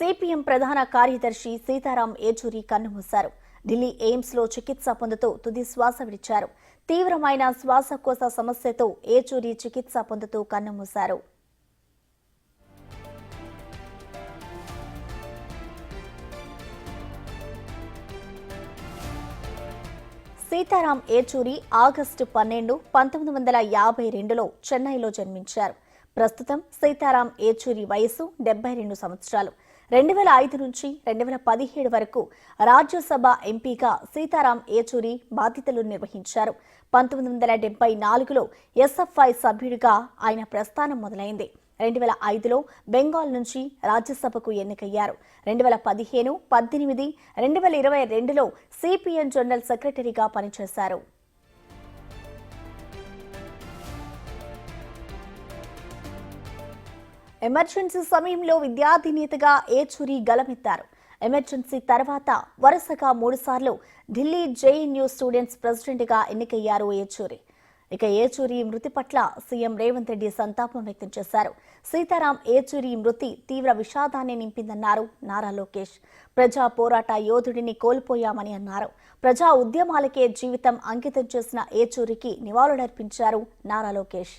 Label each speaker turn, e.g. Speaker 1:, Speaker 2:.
Speaker 1: CPM ప్రధాన కార్యదర్శి సీతారాం ఏచూరి కన్నుమూశారు. ఢిల్లీ ఎయిమ్స్ లో చికిత్స పొందుతూ తుది శ్వాస విడిచారు. తీవ్రమైన శ్వాసకోశ సమస్యతో ఏచూరి చికిత్స పొందుతూ కన్నుమూశారు. సీతారాం ఏచూరి ఆగస్టు 12, 1952లో చెన్నైలో జన్మించారు. ప్రస్తుతం సీతారాం ఏచూరి వయసు 72 సంవత్సరాలు. 2005 నుంచి 2017 వరకు రాజ్యసభ ఎంపీగా సీతారాం ఏచూరి బాధ్యతలు నిర్వహించారు. 1974లో ఎస్ఎఫ్ఐ సభ్యుడిగా ఆయన ప్రస్థానం మొదలైంది. 2005లో బెంగాల్ నుంచి రాజ్యసభకు ఎన్నికయ్యారు. 2015, 18, 2022లో సిపిఎం జనరల్ సెక్రటరీగా పనిచేశారు. ఎమర్జెన్సీ సమయంలో విద్యాధినేతగా ఏచూరి గలమెత్తారు. ఎమర్జెన్సీ తర్వాత వరుసగా 3 సార్లు ఢిల్లీ జేఎన్యూ స్టూడెంట్స్ ప్రెసిడెంట్గా ఎన్నికయ్యారు ఏచూరి. ఇక ఏచూరి మృతి పట్ల సీఎం రేవంత్ రెడ్డి సంతాపం వ్యక్తం చేశారు. సీతారాం ఏచూరి మృతి తీవ్ర విషాదాన్ని నింపిందన్నారు నారా లోకేష్. ప్రజా పోరాట యోధుడిని కోల్పోయామని అన్నారు. ప్రజా ఉద్యమాలకే జీవితం అంకితం చేసిన ఏచూరికి నివాళులర్పించారు నారా లోకేష్.